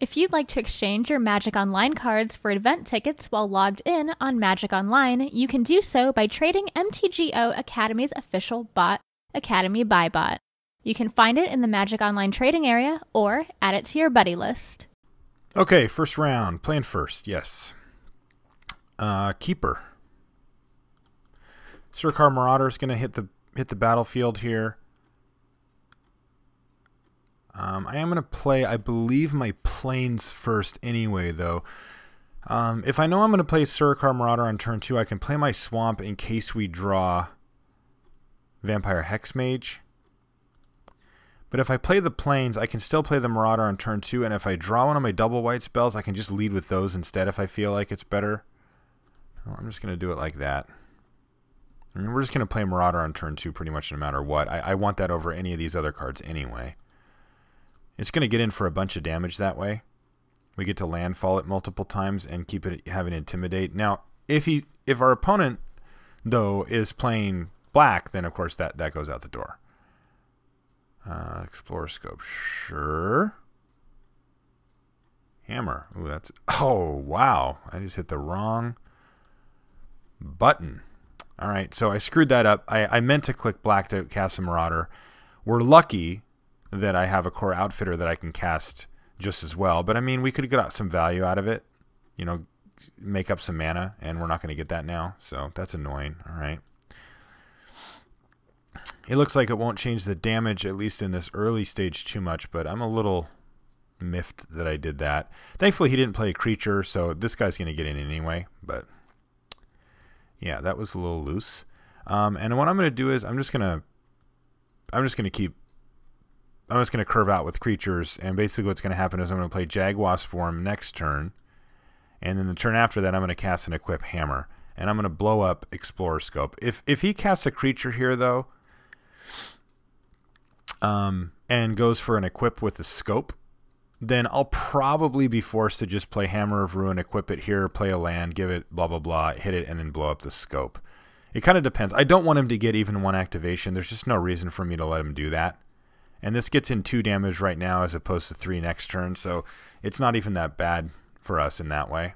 If you'd like to exchange your Magic Online cards for event tickets while logged in on Magic Online, you can do so by trading MTGO Academy's official bot, Academy Buy Bot. You can find it in the Magic Online trading area or add it to your buddy list. Okay, first round. Playing first, yes. Keeper. Surkar Marauder is going to hit the battlefield here. I am going to play, I believe, my planes first anyway, though. If I know I'm going to play Surkar Marauder on turn 2, I can play my Swamp in case we draw Vampire Hexmage. But if I play the planes, I can still play the Marauder on turn 2, and if I draw one of my double white spells, I can just lead with those instead if I feel like it's better. Well, I'm just going to do it like that. I mean, we're just going to play Marauder on turn 2 pretty much no matter what. I want that over any of these other cards anyway. It's going to get in for a bunch of damage that way. We get to landfall it multiple times and keep it having Intimidate. Now, if our opponent though is playing black, then of course that goes out the door. Explorer Scope, sure. Hammer. Ooh, that's, oh wow! I just hit the wrong button. All right, so I screwed that up. I meant to click black to cast a Marauder. We're lucky that I have a core outfitter that I can cast just as well. But I mean, we could get some value out of it, you know, make up some mana, and we're not going to get that now. So that's annoying. All right. It looks like it won't change the damage, at least in this early stage, too much, but I'm a little miffed that I did that. Thankfully, he didn't play a creature, so this guy's going to get in anyway. But yeah, that was a little loose. And what I'm going to do is I'm just going to curve out with creatures, and basically what's going to happen is I'm going to play Jaguar Swarm next turn, and then the turn after that I'm going to cast an Equip Hammer, and I'm going to blow up Explorer Scope. If he casts a creature here though, and goes for an Equip with the Scope, then I'll probably be forced to just play Hammer of Ruin, equip it here, play a land, give it blah blah blah, hit it, and then blow up the Scope. It kind of depends. I don't want him to get even one activation. There's just no reason for me to let him do that. And this gets in 2 damage right now as opposed to 3 next turn, so it's not even that bad for us in that way.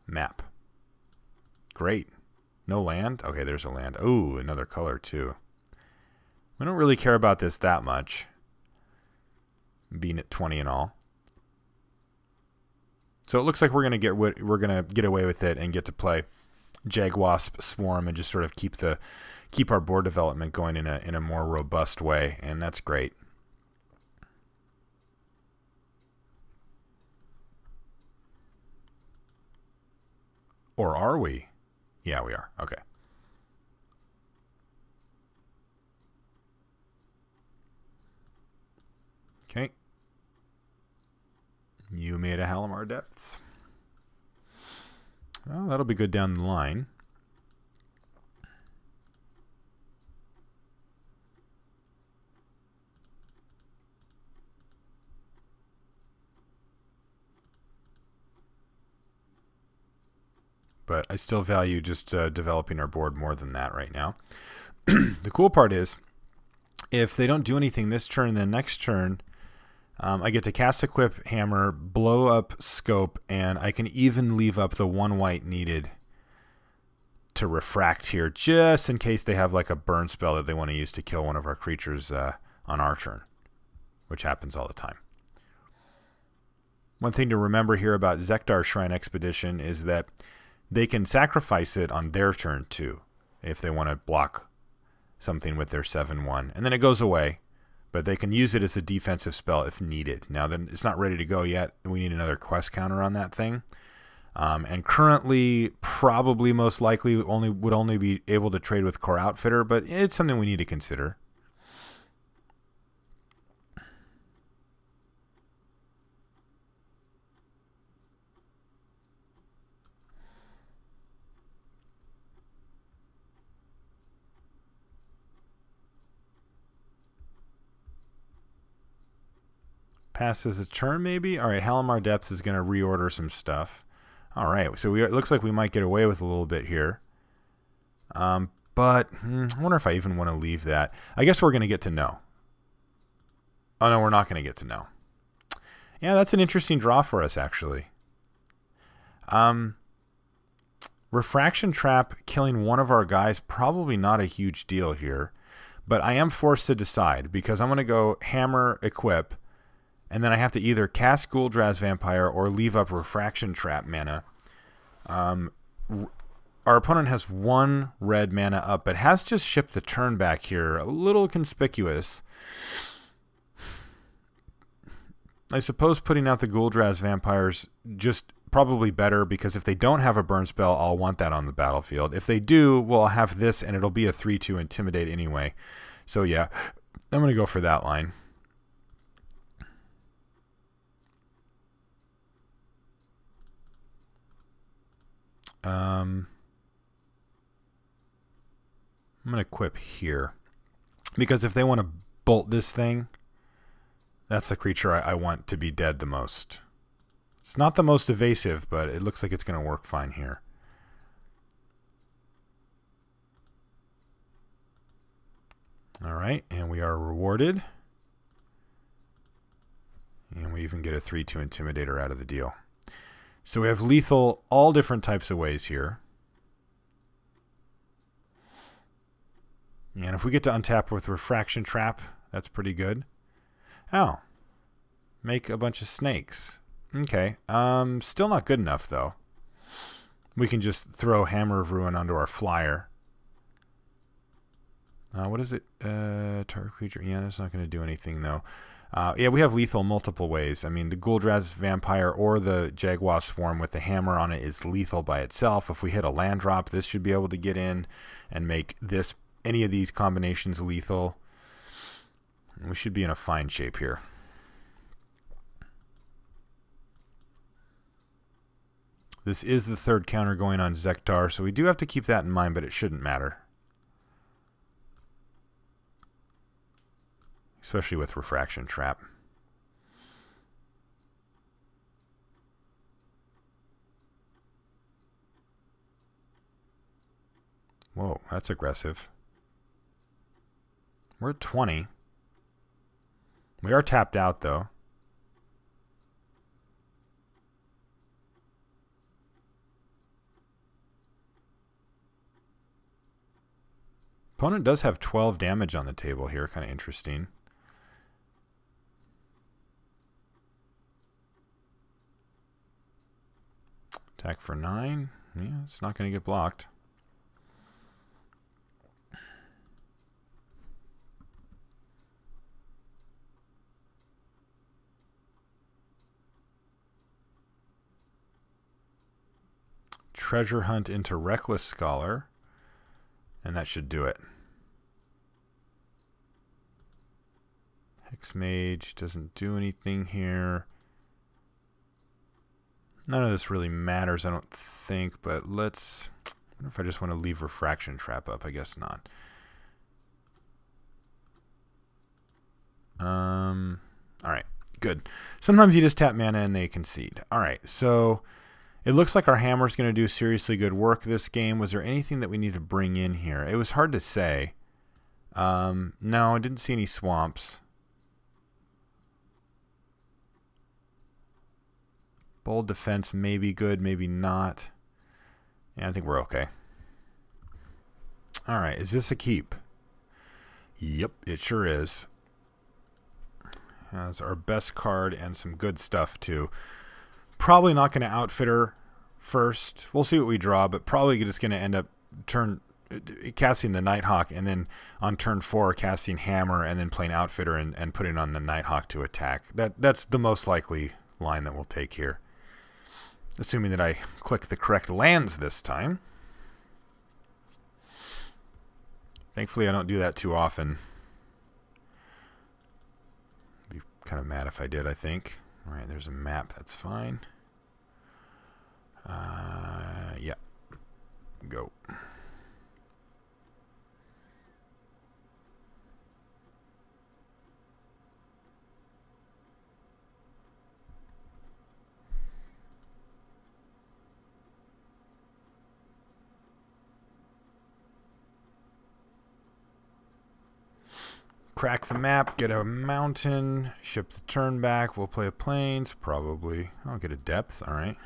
Map. Great. No land? Okay, there's a land. Ooh, another color too. We don't really care about this that much, being at 20 and all. So it looks like we're gonna get away with it and get to play Jaguar Swarm and just sort of keep our board development going in a more robust way, and that's great. Or are we? Yeah, we are. Okay. Okay. You made a Halimar Depths. Well, that'll be good down the line. But I still value just developing our board more than that right now. The cool part is, if they don't do anything this turn, then next turn, I get to cast Equip Hammer, blow up Scope, and I can even leave up the 1 white needed to refract here, just in case they have like a burn spell that they want to use to kill one of our creatures on our turn, which happens all the time. One thing to remember here about Zekdar Shrine Expedition is that they can sacrifice it on their turn too, if they want to block something with their 7/1, and then it goes away. But they can use it as a defensive spell if needed. Now, then it's not ready to go yet. We need another quest counter on that thing. And currently, probably most likely, would only be able to trade with Core Outfitter, but it's something we need to consider. Passes a turn, maybe? All right, Halimar Depths is going to reorder some stuff. All right, so it looks like we might get away with a little bit here. But I wonder if I even want to leave that. I guess we're going to get to know. Oh, no, we're not going to get to know. Yeah, that's an interesting draw for us, actually. Refraction Trap killing one of our guys, probably not a huge deal here. But I am forced to decide because I'm going to go Hammer, Equip, and then I have to either cast Ghoul-Draz Vampire or leave up Refraction Trap mana. Our opponent has 1 red mana up, but has just shipped the turn back here. A little conspicuous. I suppose putting out the Ghoul-Draz Vampires just probably better, because if they don't have a burn spell, I'll want that on the battlefield. If they do, well, I'll have this, and it'll be a 3/2 Intimidate anyway. So yeah, I'm going to go for that line. I'm going to equip here, because if they want to bolt this thing, that's the creature I want to be dead the most. It's not the most evasive, but it looks like it's going to work fine here. All right, and we are rewarded. And we even get a 3/2 Intimidator out of the deal. So we have lethal all different types of ways here. And if we get to untap with Refraction Trap, that's pretty good. Oh. Make a bunch of snakes. Okay. Still not good enough, though. We can just throw Hammer of Ruin onto our flyer. What is it? Target creature. Yeah, that's not going to do anything, though. Yeah, we have lethal multiple ways. I mean, the Ghoul-Draz Vampire or the Jaguar Swarm with the hammer on it is lethal by itself. If we hit a land drop, this should be able to get in and make this any of these combinations lethal. We should be in a fine shape here. This is the third counter going on Zektar, so we do have to keep that in mind, but it shouldn't matter. Especially with Refraction Trap. Whoa, that's aggressive. We're at 20. We are tapped out, though. Opponent does have 12 damage on the table here. Kind of interesting. Attack for 9. Yeah, it's not going to get blocked. Treasure Hunt into Reckless Scholar. And that should do it. Hex Mage doesn't do anything here. None of this really matters, I don't think, but let's... I wonder if I just want to leave Refraction Trap up. I guess not. Alright, good. Sometimes you just tap mana and they concede. Alright, so it looks like our hammer's going to do seriously good work this game. Was there anything that we need to bring in here? It was hard to say. No, I didn't see any swamps. Bold defense may be good, maybe not. Yeah, I think we're okay. Alright, is this a keep? Yep, it sure is. That's our best card and some good stuff, too. Probably not going to outfit her first. We'll see what we draw, but probably just going to end up casting the Nighthawk, and then on turn 4 casting Hammer, and then playing Outfitter and putting on the Nighthawk to attack. That's the most likely line that we'll take here. Assuming that I click the correct lands this time. Thankfully, I don't do that too often. I'd be kind of mad if I did, I think. All right, there's a map. That's fine. Yeah. Go. crack the map, get a mountain, ship the turn back. We'll play a plains, probably. I'll get a depth, all right.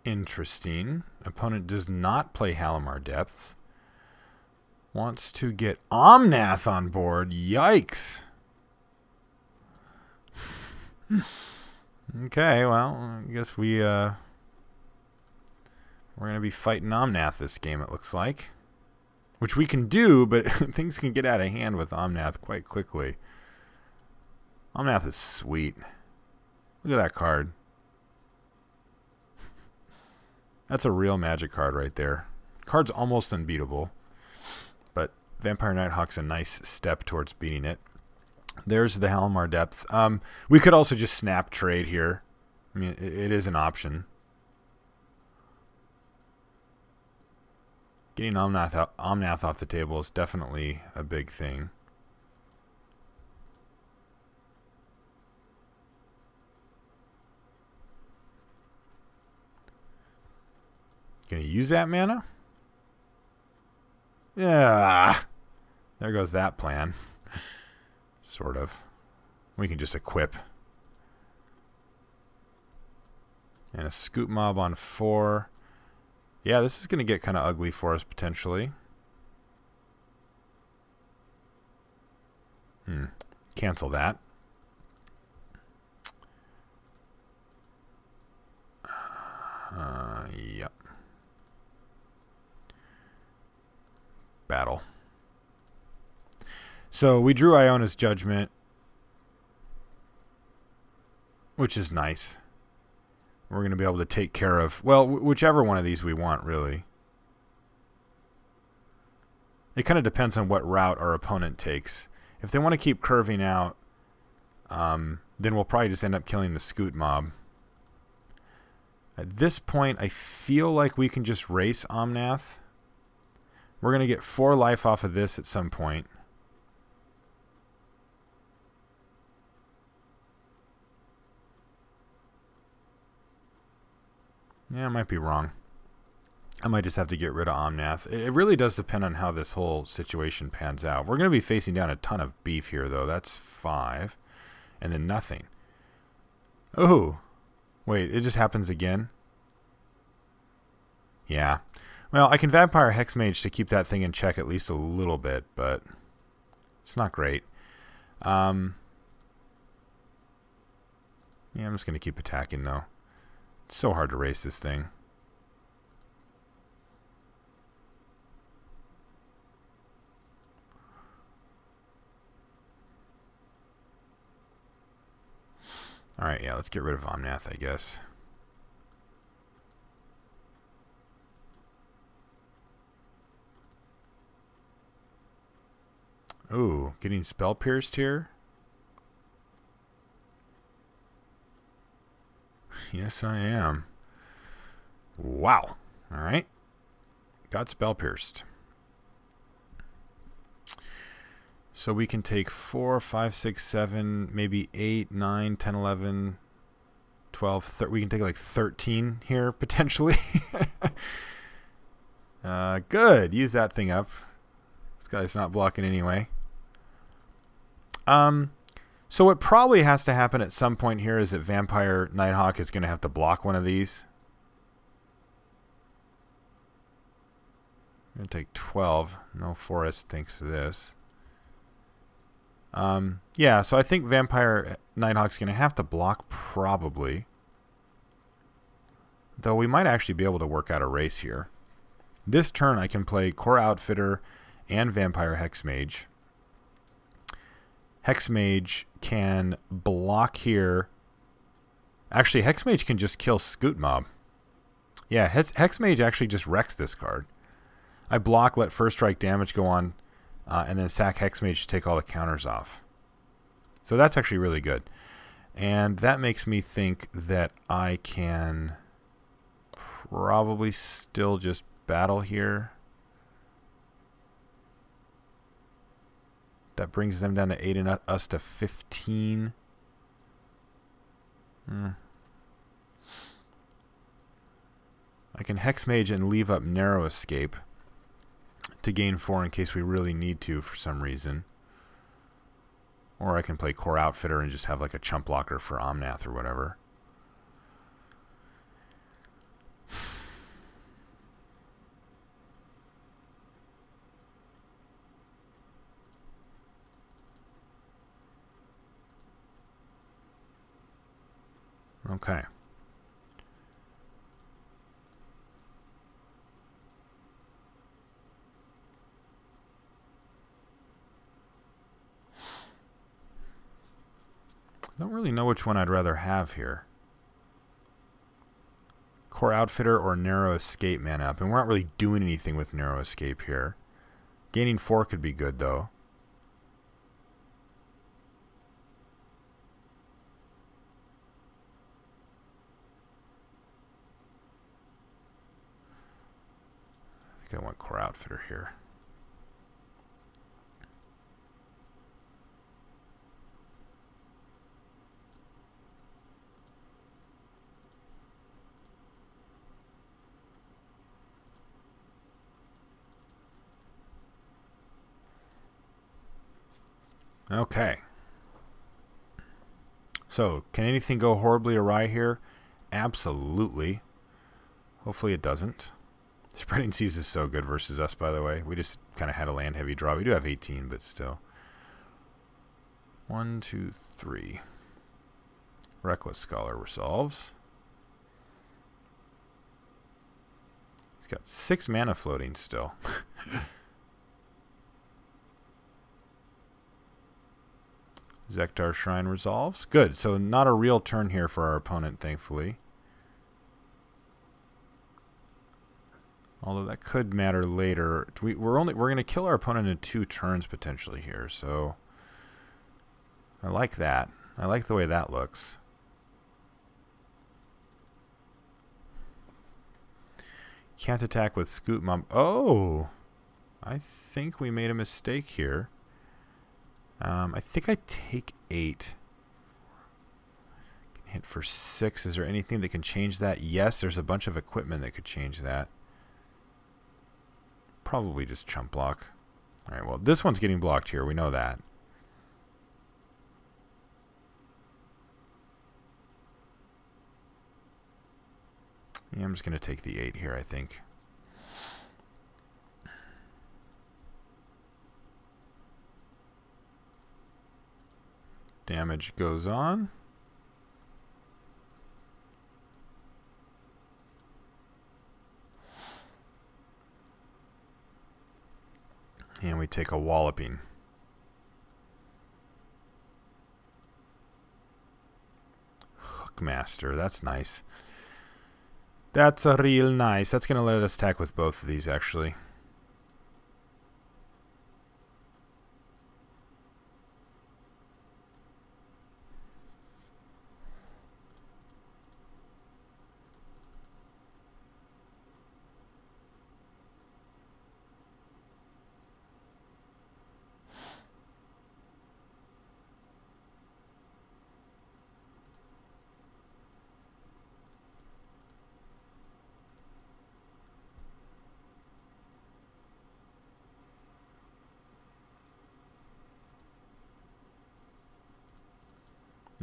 Interesting. Opponent does not play Halimar Depths. Wants to get Omnath on board. Yikes. Okay, well, I guess we're going to be fighting Omnath this game, it looks like. Which we can do, but things can get out of hand with Omnath quite quickly. Omnath is sweet. Look at that card. That's a real Magic card right there. Card's almost unbeatable, but Vampire Nighthawk's a nice step towards beating it. There's the Halimar Depths. We could also just snap trade here. I mean, it is an option. Getting Omnath off the table is definitely a big thing. Gonna use that mana? Yeah. There goes that plan. Sort of. We can just equip. And a scoop mob on 4. Yeah, this is gonna get kind of ugly for us potentially. Cancel that. Yep. Battle. So we drew Iona's Judgment, which is nice. We're going to be able to take care of, well, whichever one of these we want, really. It kind of depends on what route our opponent takes. If they want to keep curving out, then we'll probably just end up killing the Scoot Mob. At this point, I feel like we can just race Omnath. We're going to get 4 life off of this at some point. Yeah, I might be wrong. I might just have to get rid of Omnath. It really does depend on how this whole situation pans out. We're going to be facing down a ton of beef here, though. That's 5. And then nothing. Oh. Wait, it just happens again? Yeah. Well, I can Vampire Hexmage to keep that thing in check at least a little bit, but it's not great. Yeah, I'm just going to keep attacking, though. It's so hard to race this thing. Alright, yeah, let's get rid of Omnath, I guess. Ooh, getting spell pierced here? Yes, I am. Wow. Alright. Got spell pierced. So we can take 4, 5, 6, 7, maybe 8, 9, 10, 11, 12, 13. We can take like 13 here, potentially. Good. Use that thing up. This guy's not blocking anyway. So what probably has to happen at some point here is that Vampire Nighthawk is going to have to block one of these. I'm going to take 12. No Forest thinks this. Yeah, so I think Vampire Nighthawk's going to have to block probably. Though we might actually be able to work out a race here. This turn I can play Core Outfitter and Vampire Hexmage. Hexmage can block here. Actually, Hexmage can just kill Scoot Mob. Yeah, Hexmage actually just wrecks this card. I block, let First Strike damage go on and then sack Hexmage to take all the counters off. So that's actually really good. And that makes me think that I can probably still just battle here. That brings them down to 8 and us to 15. I can Hexmage and leave up Narrow Escape to gain 4 in case we really need to for some reason. Or I can play Core Outfitter and just have like a chump blocker for Omnath or whatever. Okay. I don't really know which one I'd rather have here. Core Outfitter or Narrow Escape man up. And we're not really doing anything with Narrow Escape here. Gaining 4 could be good though. I think I want Core Outfitter here. Okay. So, can anything go horribly awry here? Absolutely. Hopefully it doesn't. Spreading Seas is so good versus us, by the way. We just kind of had a land heavy draw. We do have 18, but still. 1, 2, 3. Reckless Scholar resolves. He's got 6 mana floating still. Zektar Shrine resolves. Good. So not a real turn here for our opponent, thankfully. Although that could matter later. We're going to kill our opponent in 2 turns potentially here. So I like that. I like the way that looks. Can't attack with Scoot Mom. Oh, I think we made a mistake here. I think I take 8. Can hit for 6. Is there anything that can change that? Yes, there's a bunch of equipment that could change that. Probably just chump block. Alright, well, this one's getting blocked here. We know that. Yeah, I'm just going to take the 8 here, I think. Damage goes on. And we take a walloping. Hookmaster, that's nice. That's a real nice. That's going to let us attack with both of these, actually.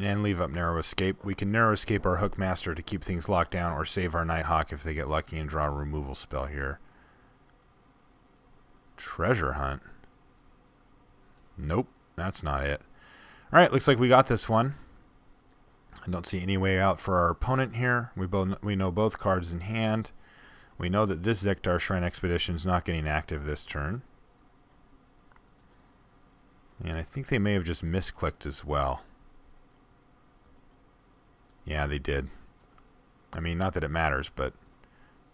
And leave up Narrow Escape. We can Narrow Escape our Hookmaster to keep things locked down or save our Nighthawk if they get lucky and draw a removal spell here. Treasure Hunt. Nope, that's not it. Alright, looks like we got this one. I don't see any way out for our opponent here. We know both cards in hand. We know that this Zektar Shrine Expedition is not getting active this turn. And I think they may have just misclicked as well. Yeah, they did. I mean, not that it matters, but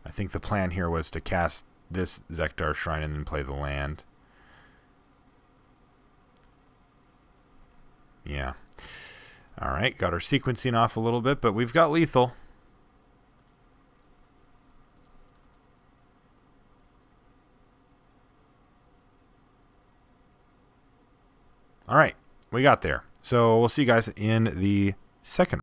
I think the plan here was to cast this Zektar Shrine and then play the land. Yeah. All right, got our sequencing off a little bit, but we've got lethal. All right, we got there. So we'll see you guys in the second.